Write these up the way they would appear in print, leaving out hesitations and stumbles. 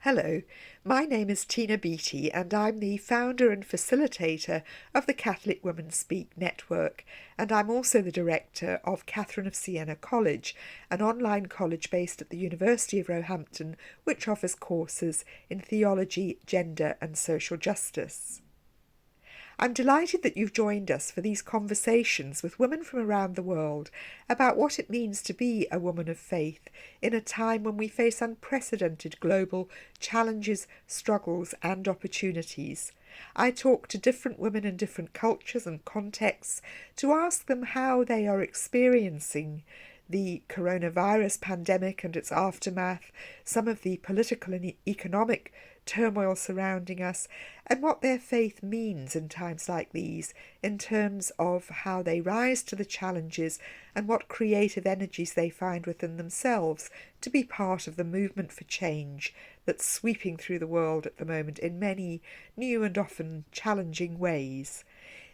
Hello, my name is Tina Beattie and I'm the founder and facilitator of the Catholic Women Speak Network, and I'm also the director of Catherine of Siena College, an online college based at the University of Roehampton which offers courses in theology, gender and social justice. I'm delighted that you've joined us for these conversations with women from around the world about what it means to be a woman of faith in a time when we face unprecedented global challenges, struggles and opportunities. I talk to different women in different cultures and contexts to ask them how they are experiencing the coronavirus pandemic and its aftermath, some of the political and economic turmoil surrounding us, and what their faith means in times like these in terms of how they rise to the challenges and what creative energies they find within themselves to be part of the movement for change that's sweeping through the world at the moment in many new and often challenging ways.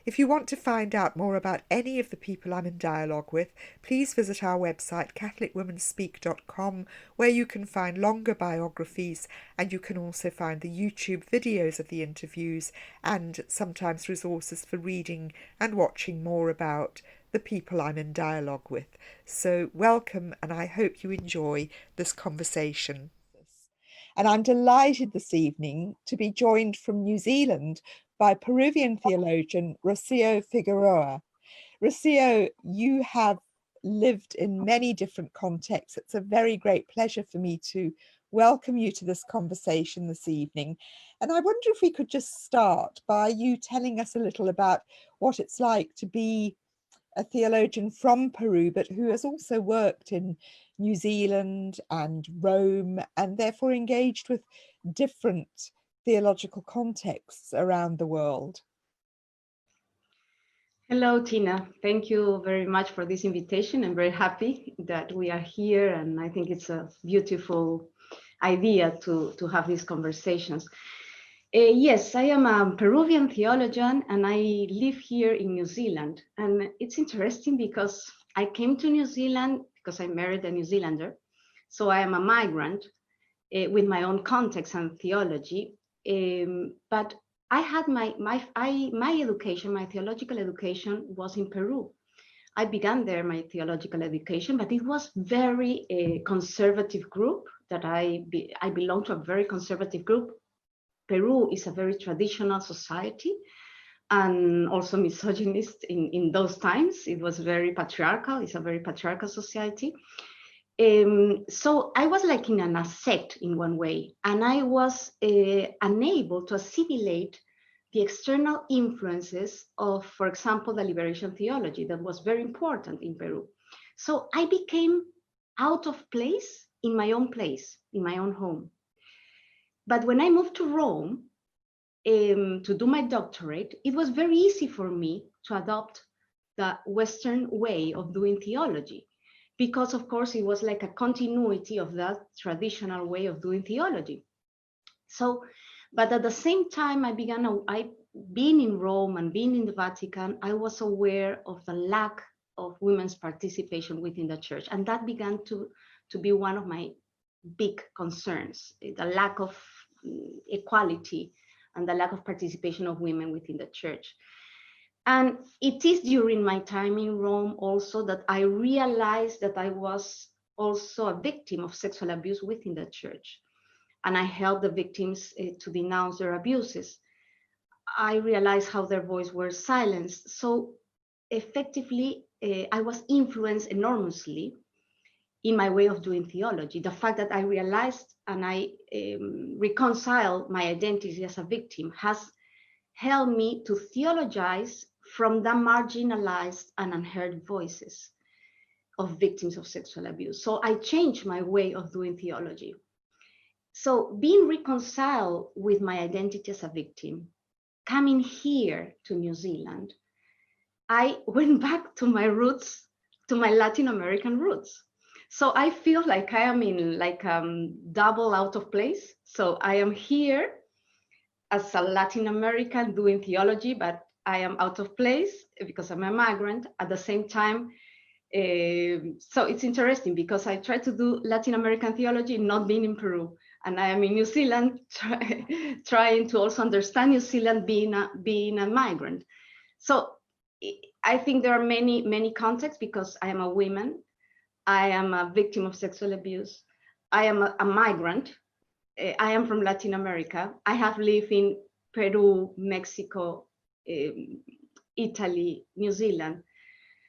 If you want to find out more about any of the people I'm in dialogue with, please visit our website catholicwomenspeak.com, where you can find longer biographies, and you can also find the YouTube videos of the interviews and sometimes resources for reading and watching more about the people I'm in dialogue with. So welcome, and I hope you enjoy this conversation. And I'm delighted this evening to be joined from New Zealand by Peruvian theologian Rocio Figueroa. Rocio, you have lived in many different contexts. It's a very great pleasure for me to welcome you to this conversation this evening. And I wonder if we could just start by you telling us a little about what it's like to be a theologian from Peru, but who has also worked in New Zealand and Rome, and therefore engaged with different theological contexts around the world. Hello, Tina. Thank you very much for this invitation. I'm very happy that we are here, and I think it's a beautiful idea to have these conversations. Yes, I am a Peruvian theologian, and I live here in New Zealand. And it's interesting because I came to New Zealand because I married a New Zealander. So I am a migrant with my own context and theology. But I had my education, my theological education was in Peru. I began there my theological education, but it was very conservative group that I belong to a very conservative group. Peru is a very traditional society and also misogynist in those times. It was very patriarchal. It's a very patriarchal society. So I was like in a sect in one way, and I was unable to assimilate the external influences of, for example, the liberation theology that was very important in Peru. So I became out of place, in my own home. But when I moved to Rome to do my doctorate, it was very easy for me to adopt the Western way of doing theology, because of course it was like a continuity of that traditional way of doing theology. So, but at the same time, being in Rome and being in the Vatican, I was aware of the lack of women's participation within the church. And that began to be one of my big concerns, the lack of equality and the lack of participation of women within the church. And it is during my time in Rome also that I realized that I was also a victim of sexual abuse within the church. And I helped the victims to denounce their abuses. I realized how their voice were silenced. So effectively, I was influenced enormously in my way of doing theology. The fact that I realized and I reconciled my identity as a victim has helped me to theologize from the marginalized and unheard voices of victims of sexual abuse. So I changed my way of doing theology. So being reconciled with my identity as a victim, coming here to New Zealand, I went back to my roots, to my Latin American roots. So I feel like I am in like double out of place. So I am here as a Latin American doing theology, but I am out of place because I'm a migrant. At the same time, so it's interesting because I try to do Latin American theology not being in Peru. And I am in New Zealand trying to also understand New Zealand being a migrant. So I think there are many contexts, because I am a woman, I am a victim of sexual abuse, I am a migrant, I am from Latin America, I have lived in Peru, Mexico, Italy, New Zealand.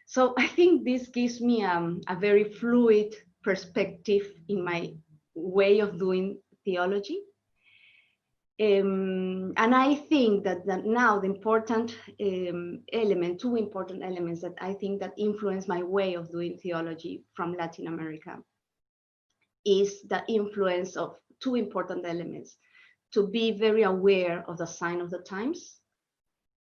So I think this gives me a very fluid perspective in my way of doing theology. And I think that now the important two important elements that I think that influence my way of doing theology from Latin America is the influence of two important elements: to be very aware of the sign of the times,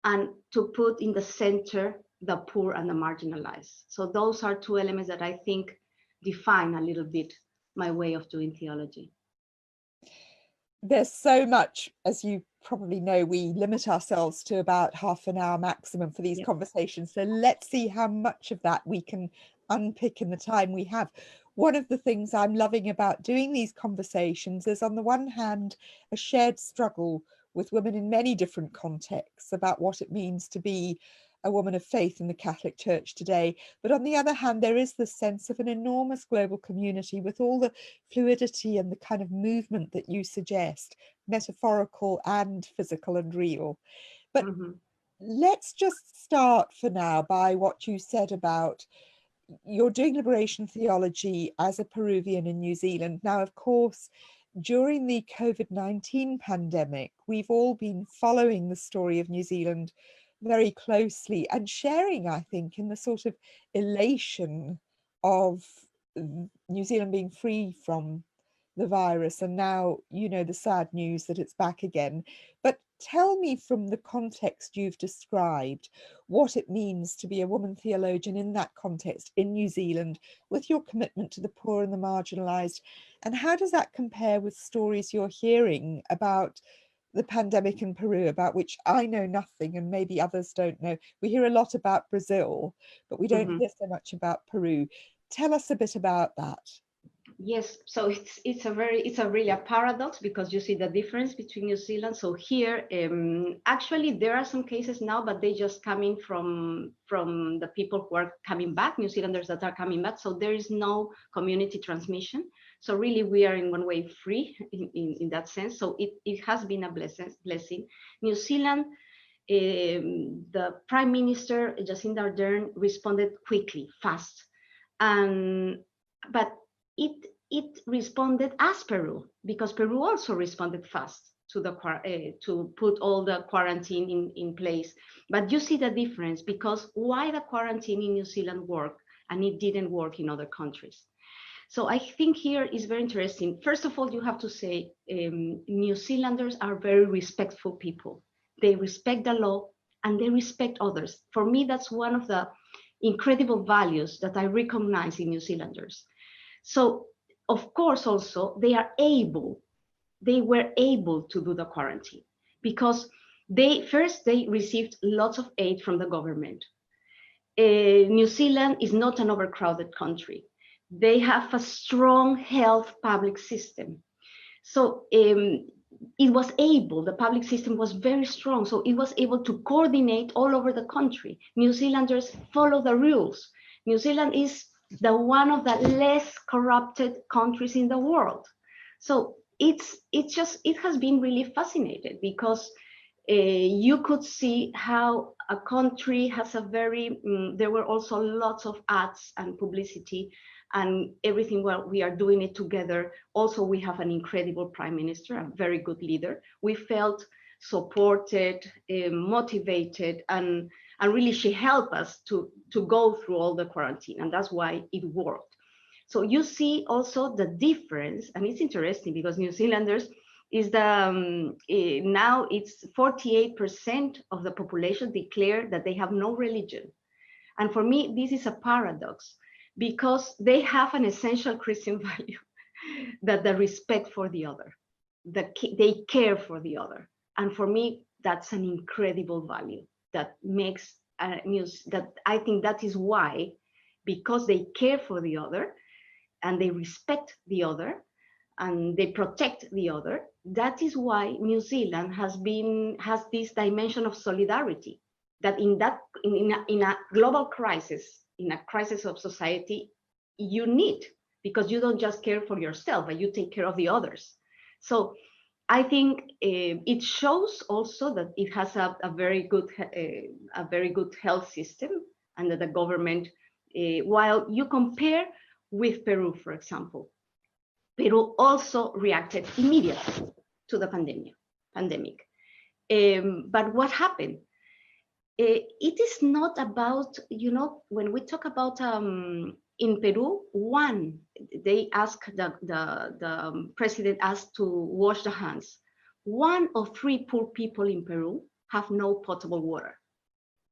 and to put in the center the poor and the marginalized. So those are two elements that I think define a little bit my way of doing theology. There's so much, as you probably know, we limit ourselves to about half an hour maximum for these conversations. So let's see how much of that we can unpick in the time we have. One of the things I'm loving about doing these conversations is, on the one hand, a shared struggle with women in many different contexts about what it means to be a woman of faith in the Catholic Church today. But on the other hand, there is this sense of an enormous global community with all the fluidity and the kind of movement that you suggest, metaphorical and physical and real. But let's just start for now by what you said about you're doing liberation theology as a Peruvian in New Zealand. Now, of course, during the COVID-19 pandemic, we've all been following the story of New Zealand very closely and sharing, I think, in the sort of elation of New Zealand being free from the virus. And now, you know, the sad news that it's back again. But tell me, from the context you've described, what it means to be a woman theologian in that context in New Zealand, with your commitment to the poor and the marginalized. And how does that compare with stories you're hearing about the pandemic in Peru, about which I know nothing and maybe others don't know? We hear a lot about Brazil, but we don't hear so much about Peru. Tell us a bit about that. Yes, so it's really a paradox, because you see the difference between New Zealand. So here, actually, there are some cases now, but they just coming from the people who are coming back, New Zealanders that are coming back. So there is no community transmission. So really, we are in one way free in that sense. So it has been a blessing. New Zealand, the Prime Minister Jacinda Ardern responded quickly, fast, but it responded as Peru, because Peru also responded fast to put all the quarantine in place. But you see the difference, because why the quarantine in New Zealand worked and it didn't work in other countries. So I think here is very interesting. First of all, you have to say New Zealanders are very respectful people. They respect the law and they respect others. For me, that's one of the incredible values that I recognize in New Zealanders. So, of course, also they were able to do the quarantine, because they received lots of aid from the government. New Zealand is not an overcrowded country. They have a strong health public system. So the public system was very strong. So it was able to coordinate all over the country. New Zealanders follow the rules. New Zealand is one of the less corrupted countries in the world. So it has been really fascinating, because you could see how a country has there were also lots of ads and publicity and everything. Well, we are doing it together. Also, we have an incredible prime minister, a very good leader. We felt supported, motivated, and really she helped us to go through all the quarantine, and that's why it worked. So you see also the difference, and it's interesting because New Zealanders is now it's 48% of the population declare that they have no religion. And for me, this is a paradox, because they have an essential Christian value, that the respect for the other, that they care for the other. And for me, that's an incredible value that makes that I think that is why, because they care for the other and they respect the other, and they protect the other. That is why New Zealand has this dimension of solidarity, that in a global crisis, in a crisis of society, you need, because you don't just care for yourself, but you take care of the others. So I think it shows also that it has a very good health system, and that the government, while you compare with Peru, for example, Peru also reacted immediately to the pandemic. But what happened? It is not about, when we talk about in Peru, they asked the president asked to wash the hands. 1 of 3 poor people in Peru have no potable water,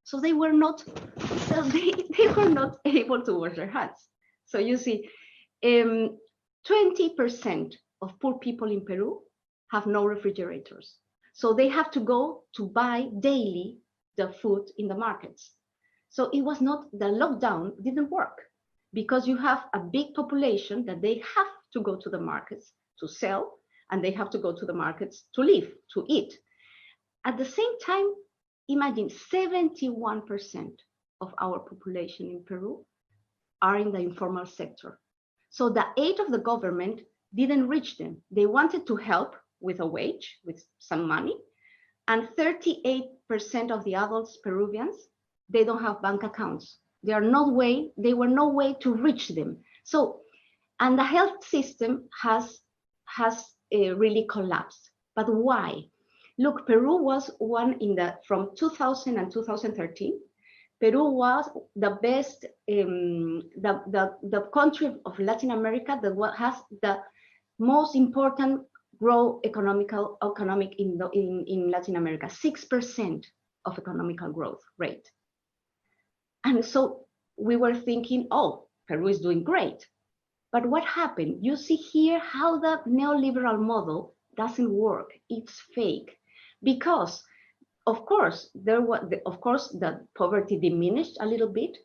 so they were not able to wash their hands. So you see, 20% of poor people in Peru have no refrigerators, so they have to go to buy daily the food in the markets. So it was not, the lockdown didn't work, because you have a big population that they have to go to the markets to sell, and they have to go to the markets to live, to eat. At the same time, imagine 71% of our population in Peru are in the informal sector. So the aid of the government didn't reach them. They wanted to help with a wage, with some money, and 38% of the adults Peruvians, they don't have bank accounts. There were no way to reach them. So, and the health system has really collapsed. But why? Look, Peru was one from 2000 and 2013. Peru was the best, the country of Latin America that has the most important economic in Latin America, 6% of economical growth rate. And so we were thinking, oh, Peru is doing great. But what happened? You see here how the neoliberal model doesn't work. It's fake. Because, of course, the poverty diminished a little bit,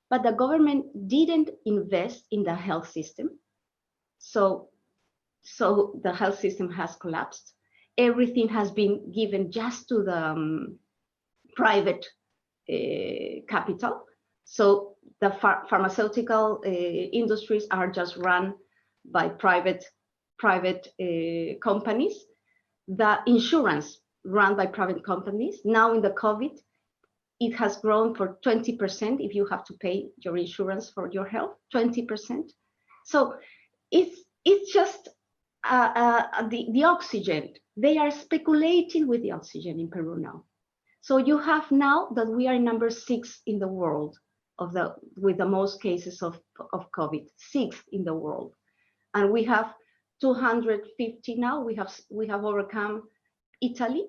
but the government didn't invest in the health system. So the health system has collapsed. Everything has been given just to the private capital. So the pharmaceutical industries are just run by private companies. The insurance run by private companies. Now in the COVID, it has grown for 20% if you have to pay your insurance for your health, 20%. So it's just the oxygen. They are speculating with the oxygen in Peru now. So you have now that we are number 6 in the world with the most cases of COVID, 6th in the world, and we have 250 now. We have overcome Italy,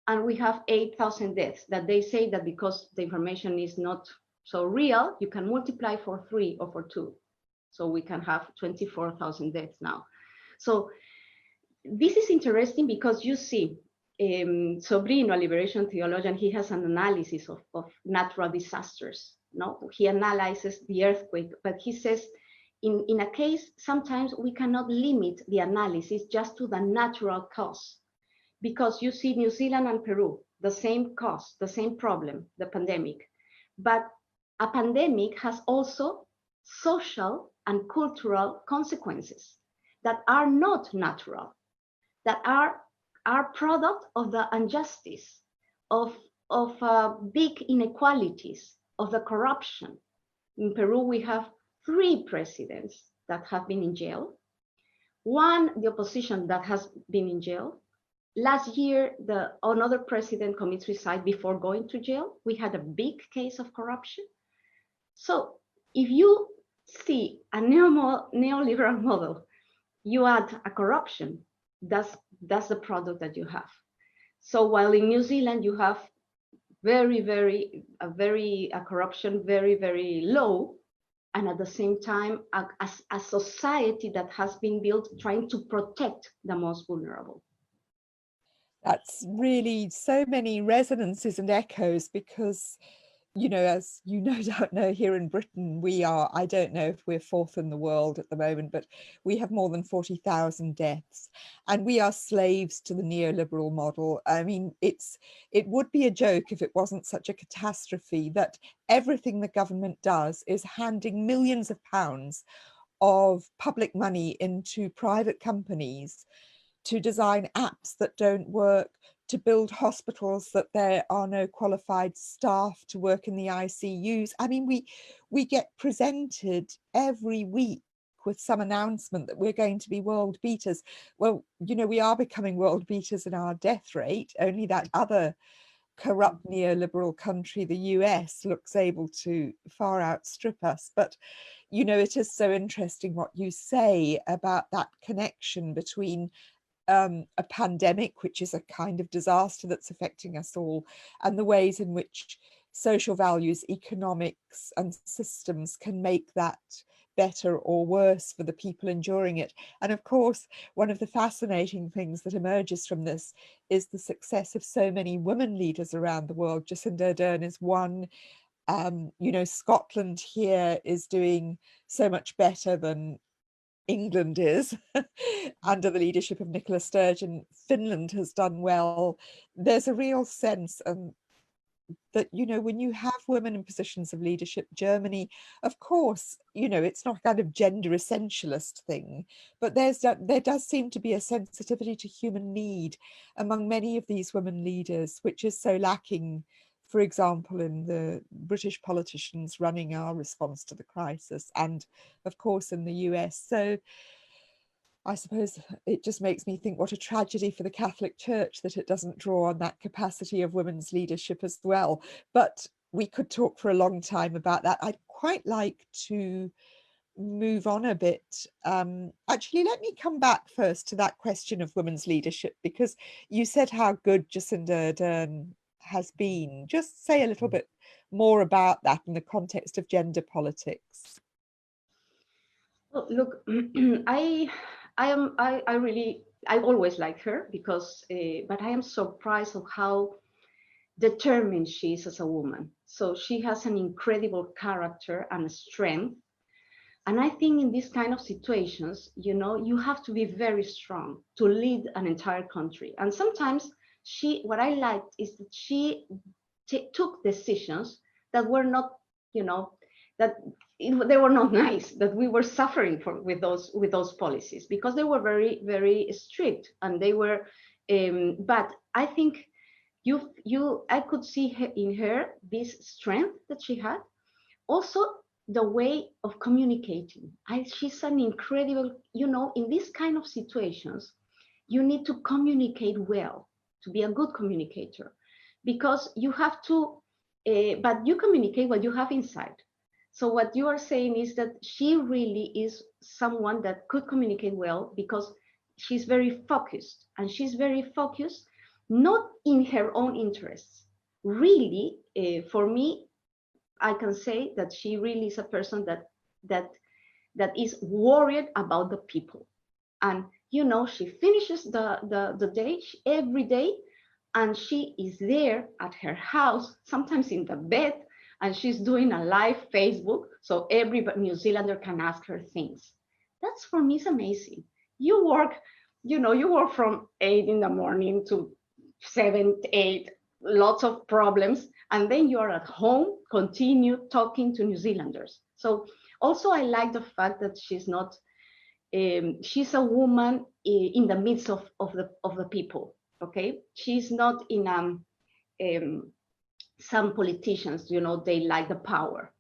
and we have 8,000 deaths. That they say that because the information is not so real, you can multiply for 3 or for 2, so we can have 24,000 deaths now. So this is interesting because you see, Sobrino, a liberation theologian, he has an analysis of natural disasters. No, he analyzes the earthquake, but he says in a case, sometimes we cannot limit the analysis just to the natural cause, because you see New Zealand and Peru, the same cause, the same problem, the pandemic, but a pandemic has also social and cultural consequences that are not natural, that are product of the injustice, of big inequalities, of the corruption. In Peru, we have 3 presidents that have been in jail. 1, the opposition, that has been in jail. Last year, another president commits suicide before going to jail. We had a big case of corruption. So if you see a neoliberal model, you add a corruption, that's the product that you have. So while in New Zealand you have a corruption very, very low, and at the same time a society that has been built trying to protect the most vulnerable. That's really so many resonances and echoes, because as you no doubt know, here in Britain, we are, I don't know if we're fourth in the world at the moment, but we have more than 40,000 deaths, and we are slaves to the neoliberal model. I mean, it would be a joke if it wasn't such a catastrophe that everything the government does is handing millions of pounds of public money into private companies to design apps that don't work, to build hospitals that there are no qualified staff to work in the ICUs. I mean, we get presented every week with some announcement that we're going to be world beaters. Well, we are becoming world beaters in our death rate, only that other corrupt neoliberal country, the US, looks able to far outstrip us. But it is so interesting what you say about that connection between a pandemic, which is a kind of disaster that's affecting us all, and the ways in which social values, economics, and systems can make that better or worse for the people enduring it. And of course, one of the fascinating things that emerges from this is the success of so many women leaders around the world. Jacinda Ardern is one. Scotland here is doing so much better than England is under the leadership of Nicola Sturgeon. Finland has done well. There's a real sense that, when you have women in positions of leadership, Germany, of course, it's not a kind of gender essentialist thing, but there does seem to be a sensitivity to human need among many of these women leaders, which is so lacking, for example, in the British politicians running our response to the crisis, and of course in the US. So I suppose it just makes me think what a tragedy for the Catholic Church that it doesn't draw on that capacity of women's leadership as well. But we could talk for a long time about that. I'd quite like to move on a bit. Actually, let me come back first to that question of women's leadership, because you said how good Jacinda Ardern has been. Just say a little bit more about that in the context of gender politics. Well, look, I always like her because, but I am surprised of how determined she is as a woman. So she has an incredible character and strength. And I think in these kind of situations, you have to be very strong to lead an entire country. And sometimes what I liked is that she took decisions that were not, that they were not nice, that we were suffering with those policies because they were very, very strict, and they were. But I think I could see in her this strength that she had. Also, the way of communicating. She's an incredible. In these kind of situations, you need to communicate well to be a good communicator, because you have to. But you communicate what you have inside. So what you are saying is that she really is someone that could communicate well because she's very focused, and she's very focused not in her own interests. Really, for me, I can say that she really is a person that that is worried about the people. And she finishes the day every day, and she is there at her house, sometimes in the bed, and she's doing a live Facebook, so every New Zealander can ask her things. That's, for me, is amazing. You work, you work from 8 in the morning to 7, 8, lots of problems, and then you are at home, continue talking to New Zealanders. So also I like the fact that she's not, she's a woman in the midst of the people. Okay, she's not in some politicians, they like the power,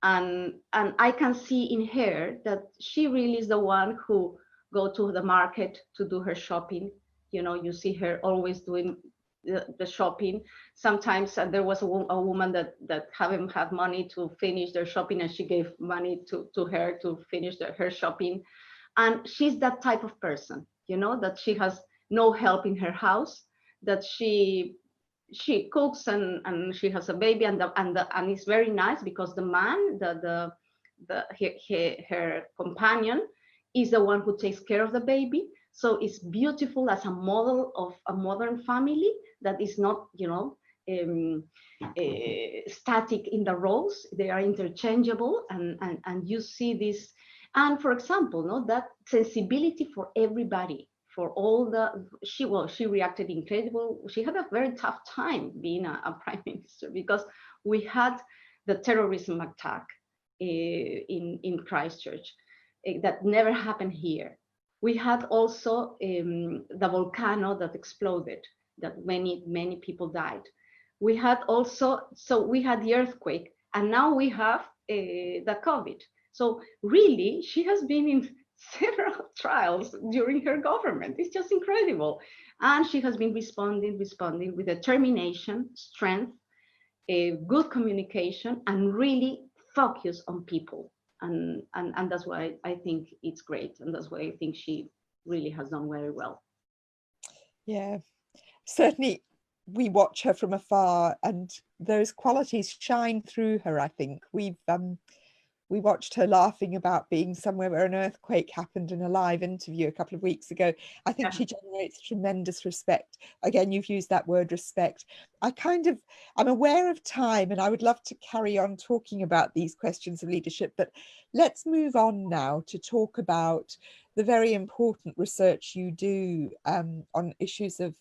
and I can see in her that she really is the one who go to the market to do her shopping. You see her always doing the shopping. Sometimes there was a woman that haven't had money to finish their shopping, and she gave money to her to finish her shopping. And she's that type of person, that she has no help in her house, that she cooks, and she has a baby, and it's very nice because the man, her companion, is the one who takes care of the baby. So it's beautiful as a model of a modern family that is not, static in the roles. They are interchangeable, and you see this. And for example, no, that sensibility for everybody, for all the, she reacted incredible. She had a very tough time being a prime minister, because we had the terrorism attack in Christchurch that never happened here. We had also the volcano that exploded, that many people died. We had also, so we had the earthquake, and now we have the COVID. So really, she has been in several trials during her government. It's just incredible. And she has been responding with determination, strength, a good communication, and really focus on people. And that's why I think it's great. And that's why I think she really has done very well. Yeah, certainly we watch her from afar and those qualities shine through her, I think. We watched her laughing about being somewhere where an earthquake happened in a live interview a couple of weeks ago. I think she generates tremendous respect. Again, you've used that word, respect. I'm aware of time, and I would love to carry on talking about these questions of leadership, but let's move on now to talk about the very important research you do on issues of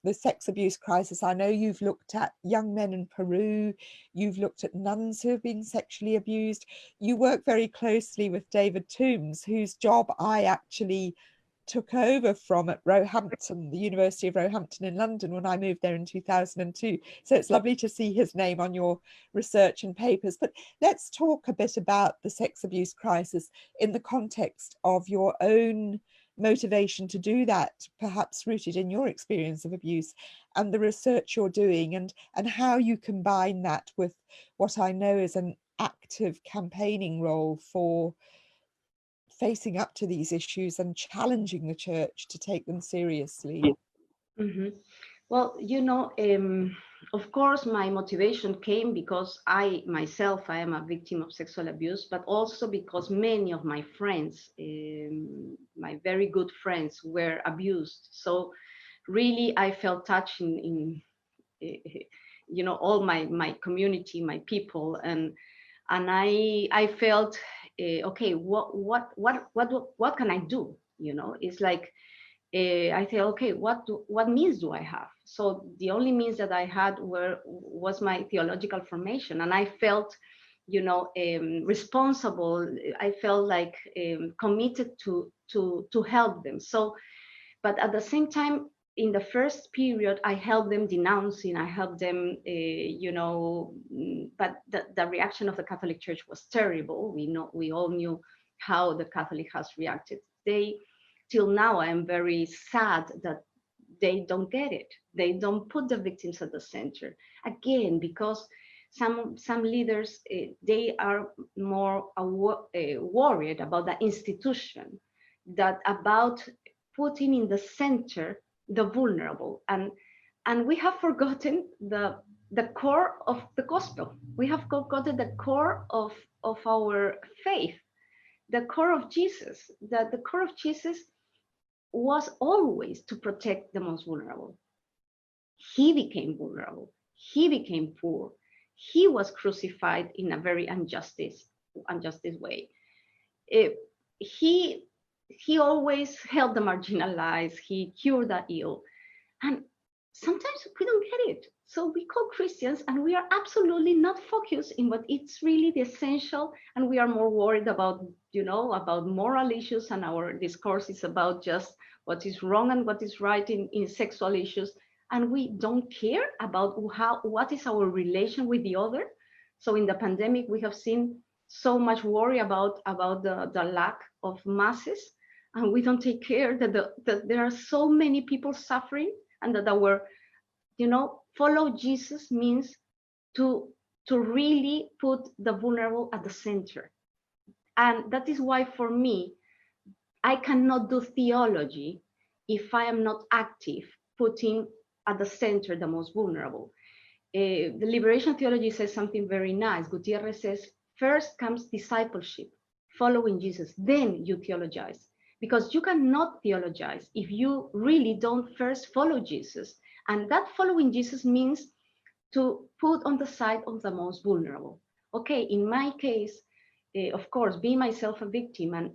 the sex abuse crisis. I know you've looked at young men in Peru, you've looked at nuns who have been sexually abused. You work very closely with David Toombs, whose job I actually took over from at Roehampton, the University of Roehampton in London, when I moved there in 2002. So it's lovely to see his name on your research and papers. But let's talk a bit about the sex abuse crisis in the context of your own motivation to do that, perhaps rooted in your experience of abuse and the research you're doing, and how you combine that with what I know is an active campaigning role for facing up to these issues and challenging the church to take them seriously. Mm-hmm. Well, of course, my motivation came because I myself, I am a victim of sexual abuse, but also because many of my friends, my very good friends, were abused. So really, I felt touched in all my community, my people, and I felt okay, what can I do? It's like I thought, okay, what means do I have? So the only means that I had was my theological formation, and I felt, responsible. I felt like committed to help them. So, but at the same time, in the first period, I helped them denouncing. I helped them, but the reaction of the Catholic Church was terrible. We all knew how the Catholic has reacted. Till now, I am very sad that they don't get it. They don't put the victims at the center. Again, because some leaders, they are more worried about the institution that about putting in the center the vulnerable. And we have forgotten the core of the gospel. We have forgotten the core of our faith, the core of Jesus. That the core of Jesus was always to protect the most vulnerable. He became vulnerable. He became poor. He was crucified in a very unjust way. He always helped the marginalized. He cured the ill. And sometimes we don't get it. So we call Christians and we are absolutely not focused in what it's really the essential. And we are more worried about, about moral issues, and our discourse is about just what is wrong and what is right in sexual issues. And we don't care about what is our relation with the other. So in the pandemic, we have seen so much worry about the lack of masses, and we don't take care that there are so many people suffering, and that our, follow Jesus means to really put the vulnerable at the center. And that is why, for me, I cannot do theology if I am not active, putting at the center the most vulnerable. The liberation theology says something very nice. Gutierrez says, first comes discipleship, following Jesus, then you theologize. Because you cannot theologize if you really don't first follow Jesus. And that following Jesus means to put on the side of the most vulnerable. Okay, in my case, of course, being myself a victim and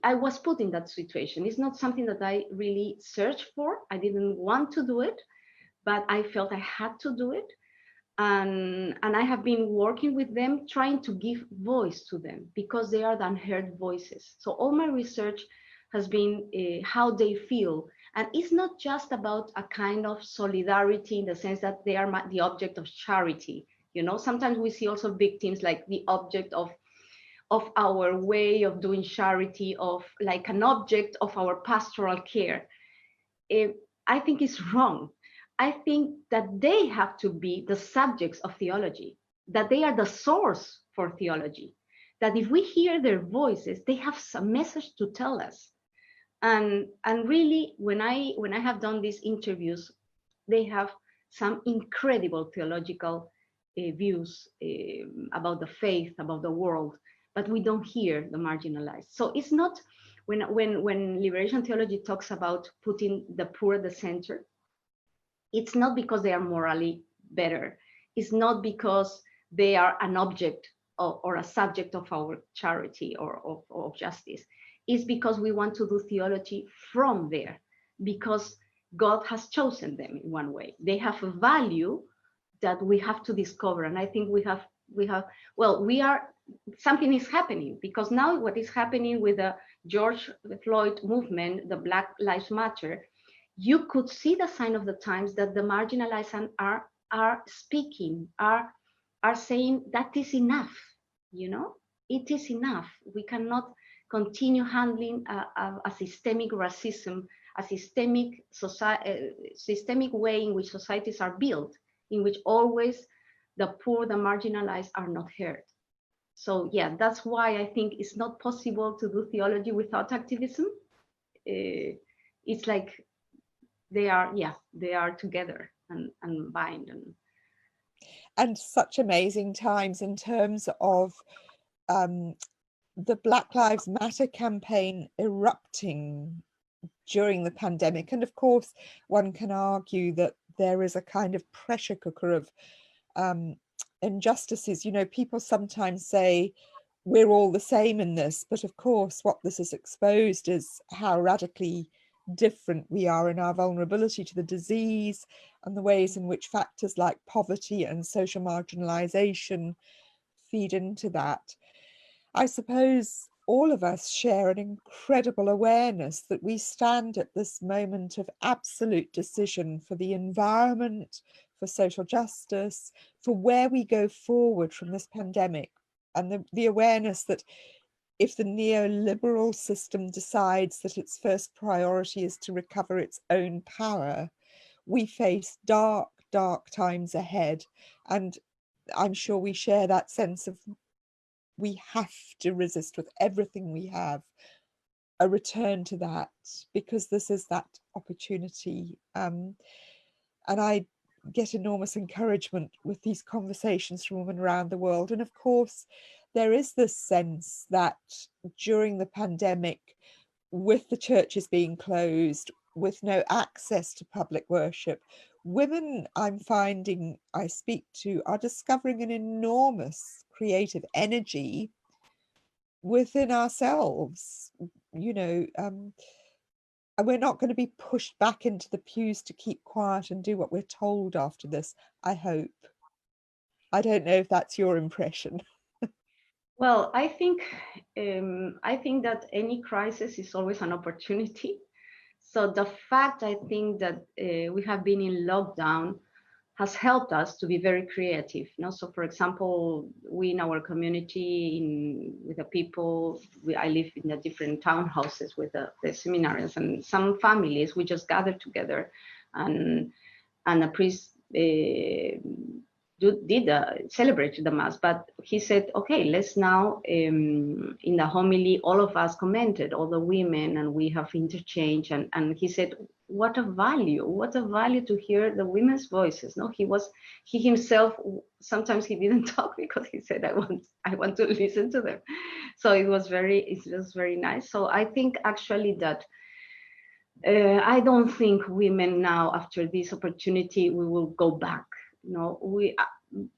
I was put in that situation. It's not something that I really searched for. I didn't want to do it, but I felt I had to do it. And I have been working with them, trying to give voice to them because they are the unheard voices. So all my research has been how they feel. And it's not just about a kind of solidarity in the sense that they are the object of charity. You know, sometimes we see also victims like the object of our way of doing charity, of like an object of our pastoral care. eh, I think it's wrong. I think that they have to be the subjects of theology, that they are the source for theology, that if we hear their voices, they have some message to tell us. And really, when I have done these interviews, they have some incredible theological views about the faith, about the world, but we don't hear the marginalized. So it's not when liberation theology talks about putting the poor at the center, it's not because they are morally better. It's not because they are an object or a subject of our charity or of justice. It's because we want to do theology from there, because God has chosen them in one way. They have a value that we have to discover. And I think we are, something is happening, because now what is happening with the George Floyd movement, the Black Lives Matter, you could see the sign of the times that the marginalized are speaking, are saying that is enough. You know, it is enough. We cannot continue handling a systemic racism, a systemic way in which societies are built, in which always the poor, the marginalized are not heard. So yeah, that's why I think it's not possible to do theology without activism. It's like they are together and bind. And such amazing times in terms of the Black Lives Matter campaign erupting during the pandemic. And of course, one can argue that there is a kind of pressure cooker of injustices. You know, people sometimes say we're all the same in this, but of course what this has exposed is how radically different we are in our vulnerability to the disease, and the ways in which factors like poverty and social marginalization feed into that. I suppose all of us share an incredible awareness that we stand at this moment of absolute decision for the environment, for social justice, for where we go forward from this pandemic, and the awareness that if the neoliberal system decides that its first priority is to recover its own power, we face dark, dark times ahead. And I'm sure we share that sense of we have to resist with everything we have a return to that, because this is that opportunity. And I get enormous encouragement with these conversations from women around the world. And of course, there is this sense that during the pandemic, with the churches being closed, with no access to public worship, women, I'm finding I speak to, are discovering an enormous creative energy within ourselves. You know, and we're not going to be pushed back into the pews to keep quiet and do what we're told after this, I hope. I don't know if that's your impression. Well, I think that any crisis is always an opportunity. So the fact, I think, that we have been in lockdown has helped us to be very creative. You know? So for example, we in our community, with the people, I live in the different townhouses with the seminarians, and some families, we just gathered together, and a priest celebrate the mass, but he said, okay, let's now, in the homily, all of us commented, all the women, and we have interchanged, and he said, what a value to hear the women's voices. No, he himself, sometimes he didn't talk because he said, I want to listen to them. So it was very nice. So I think actually that I don't think women now, after this opportunity, we will go back. we,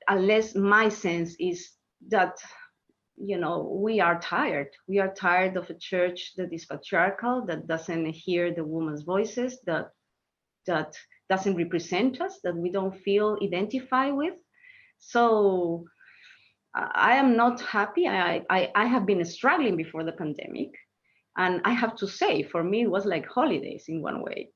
unless my sense is that, we are tired. We are tired of a church that is patriarchal, that doesn't hear the women's voices, that doesn't represent us, that we don't feel identified with. So I am not happy. I have been struggling before the pandemic. And I have to say, for me, it was like holidays in one way.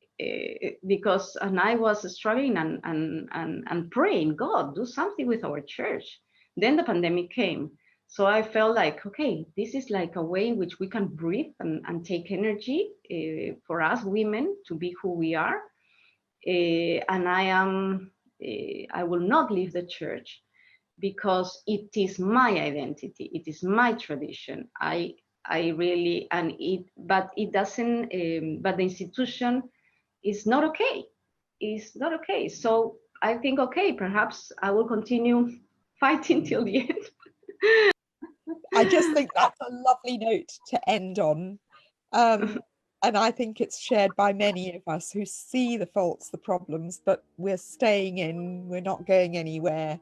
Because and I was struggling and praying, God, do something with our church. Then the pandemic came. So I felt like, okay, this is like a way in which we can breathe and take energy for us women to be who we are. And I will not leave the church because it is my identity, it is my tradition. I really, but it doesn't, but the institution is not okay. It's not okay. So I think, okay, perhaps I will continue fighting till the end. I just think that's a lovely note to end on. And I think it's shared by many of us who see the faults, the problems, but we're staying in, we're not going anywhere,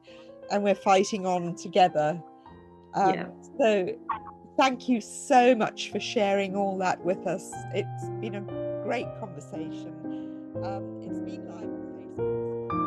and we're fighting on together. Yeah. So thank you so much for sharing all that with us. It's been a great conversation. It's been live on Facebook.